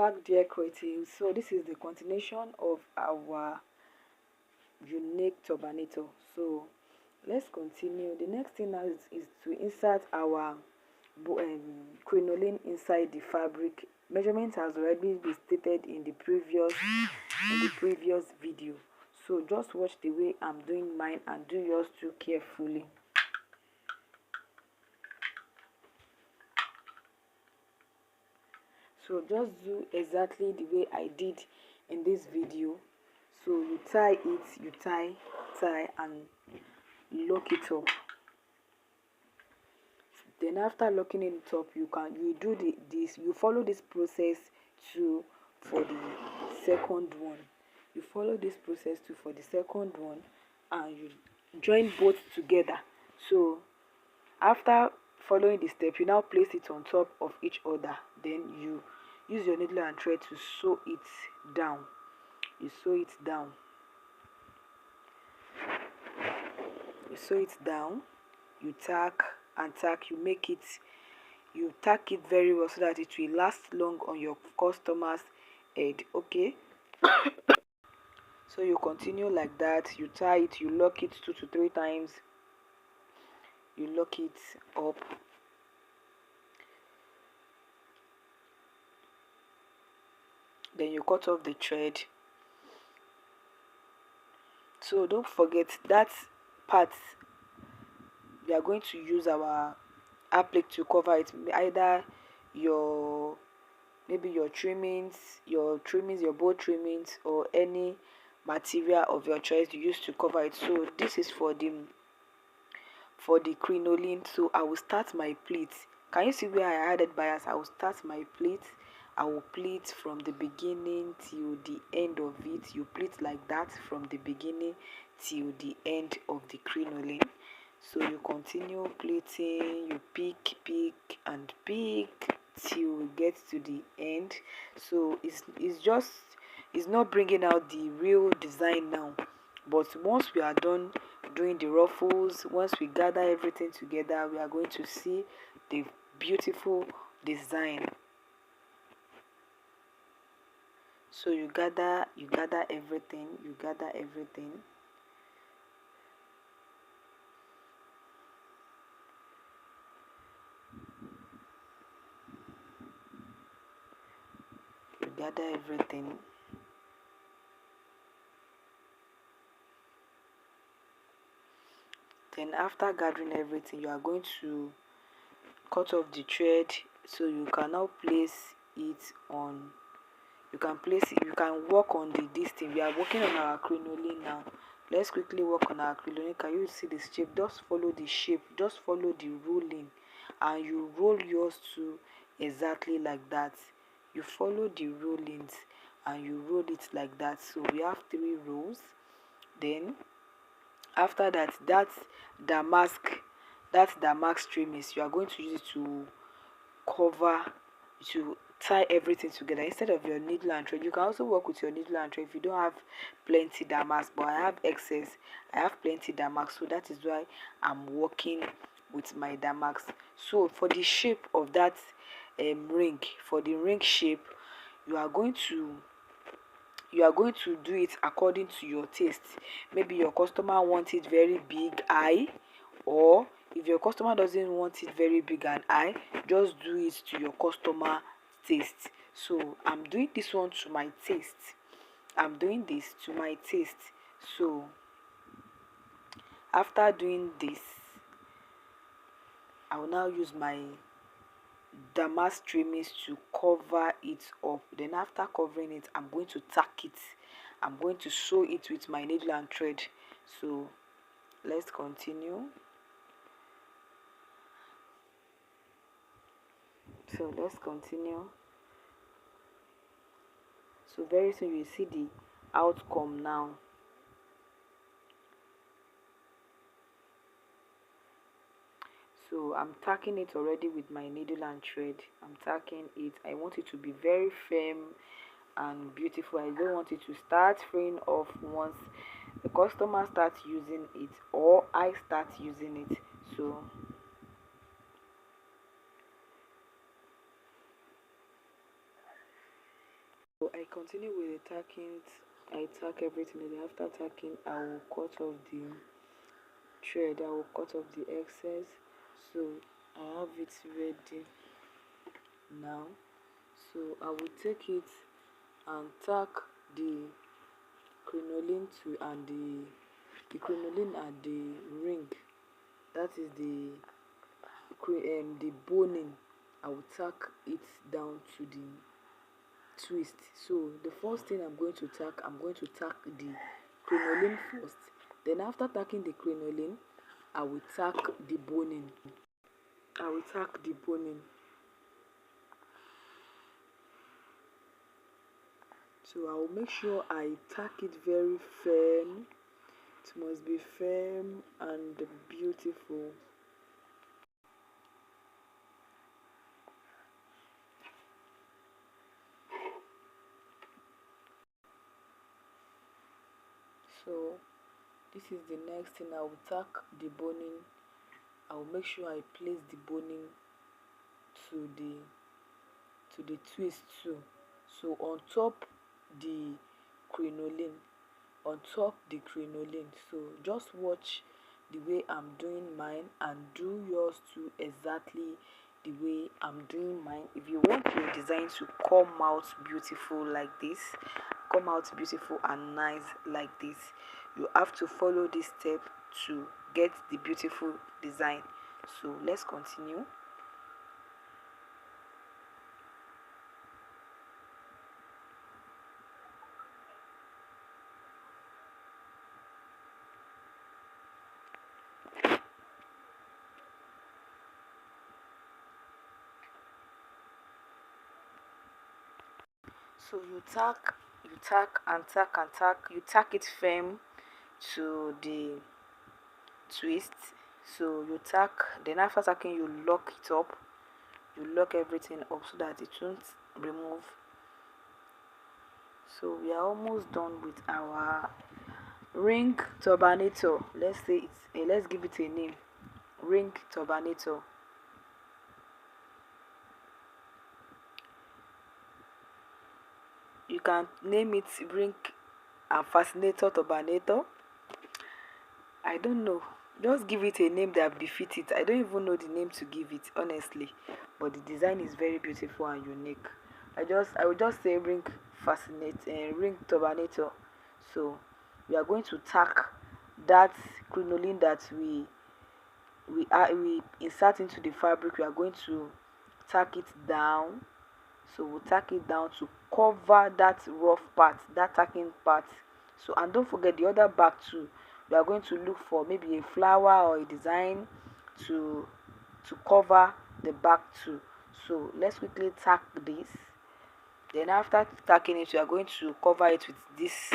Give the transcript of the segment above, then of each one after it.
back, dear creatives. So this is the continuation of our unique turbanator. So let's continue. The next thing now is to insert our crinoline inside the fabric. Measurement has already been stated in the previous video. So just watch the way I'm doing mine and do yours too carefully. So just do exactly the way I did in this video. So you tie it, you tie and lock it up. Then after locking it up, you follow this process too for the second one. You follow this process too for the second one, and you join both together. So after following the step, you now place it on top of each other. Then you use your needle and thread to sew it down. You sew it down. You sew it down. You tack and tack. You tack it very well so that it will last long on your customer's head. Okay. So you continue like that. You tie it. You lock it 2 to 3 times. You lock it up. Then you cut off the thread. So don't forget that part. We are going to use our applique to cover it. Either maybe your trimmings, your bow trimmings, or any material of your choice you use to cover it. So this is for the crinoline. So I will start my pleat. Can you see where I added bias? I will start my pleat. I will pleat from the beginning till the end of it. You pleat like that from the beginning till the end of the crinoline. So you continue pleating, you pick and pick till you get to the end. So it's not bringing out the real design now, but once we are done doing the ruffles, once we gather everything together, we are going to see the beautiful design. So you gather everything, you gather everything. You gather everything. Then after gathering everything, you are going to cut off the thread. So you can now place it on. You can work on this thing. We are working on our crinoline now. Let's quickly work on our crinoline. Can you see the shape? Just follow the shape. Just follow the ruling, and you roll yours too exactly like that. You follow the rollings and you roll it like that. So we have 3 rows. Then after that, damask trimmings, you are going to use it to tie everything together instead of your needle and thread. You can also work with your needle and thread if you don't have plenty damask, but I have excess. I have plenty damask, so that is why I'm working with my damask. So for the shape of that ring, for the ring shape, you are going to do it according to your taste. Maybe your customer wants it very big eye, or if your customer doesn't want it very big and eye, just do it to your customer taste. So I'm doing this one to my taste. I'm doing this to my taste. So after doing this, I will now use my damask trimmings to cover it up. Then after covering it, I'm going to tack it. I'm going to sew it with my needle and thread. So let's continue. So let's continue. So very soon you see the outcome now. So I'm tacking it already with my needle and thread. I'm tacking it. I want it to be very firm and beautiful. I don't want it to start fraying off once the customer starts using it or I start using it. So So I continue with the tacking. I tack everything, and after tacking I will cut off the thread. I will cut off the excess. So I have it ready now. So I will take it and tack the crinoline to and the crinoline and the ring, that is the boning. I will tack it down to the twist. So the first thing I'm going to tack the crinoline first. Then after tacking the crinoline, I will tack the boning. I will tack the boning. So I will make sure I tack it very firm. It must be firm and beautiful. So this is the next thing. I will tack the boning. I will make sure I place the boning to the twist too. So on top the crinoline, so just watch the way I'm doing mine and do yours too exactly the way I'm doing mine. If you want your design to come out beautiful like this, come out beautiful and nice like this, you have to follow this step to get the beautiful design. So let's continue. So you tack and tack and tack. You tack it firm to the twist. So you tack, then after tacking you lock it up. You lock everything up so that it won't remove. So we are almost done with our ring turbanator. Let's say let's give it a name. Ring turbanator. You can name it ring and fascinator turbanator. I don't know. Just give it a name that befits it. I don't even know the name to give it, honestly. But the design is very beautiful and unique. I will just say ring ring turbanator. So we are going to tack that crinoline that we insert into the fabric. We are going to tack it down. So we'll tack it down to cover that rough part, that tacking part. So, and don't forget the other back too. We are going to look for maybe a flower or a design to cover the back too. So let's quickly tack this. Then after tacking it, we are going to cover it with this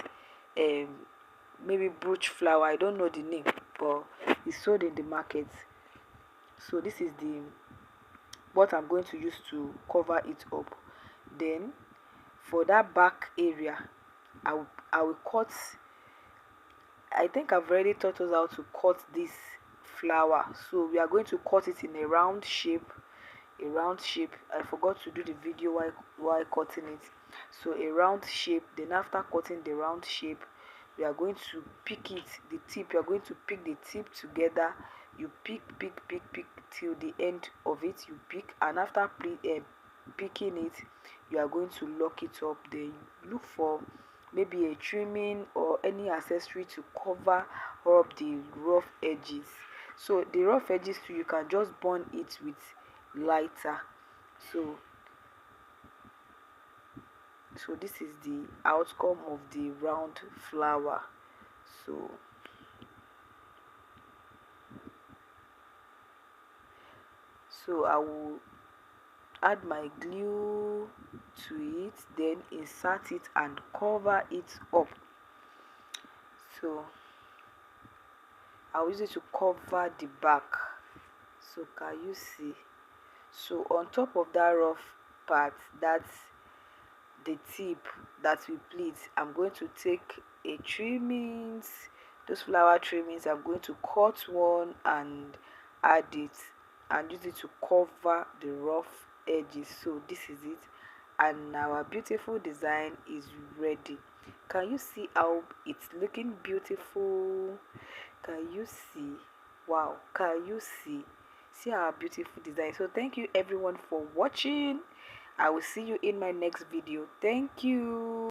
maybe brooch flower. I don't know the name, but it's sold in the market. So this is the what I'm going to use to cover it up. Then for that back area, I will cut. I think I've already taught us how to cut this flower. So we are going to cut it in a round shape. I forgot to do the video while cutting it. So a round shape. Then after cutting the round shape, we are going to pick it, the tip. You are going to pick the tip together. You pick till the end of it. You pick, and after picking it, you are going to lock it up. Then look for maybe a trimming or any accessory to cover up the rough edges. So the rough edges too, you can just burn it with lighter. So this is the outcome of the round flower. So I will add my glue to it, then insert it and cover it up. So I'll use it to cover the back. So can you see? So on top of that rough part, that's the tip that we pleat, I'm going to take a trimmings, those flower trimmings. I'm going to cut one and add it and use it to cover the rough edges. So this is it. and our beautiful design is ready. Can you see how it's looking beautiful? Can you see? Wow, can you see our beautiful design? So thank you everyone for watching. I will see you in my next video. Thank you.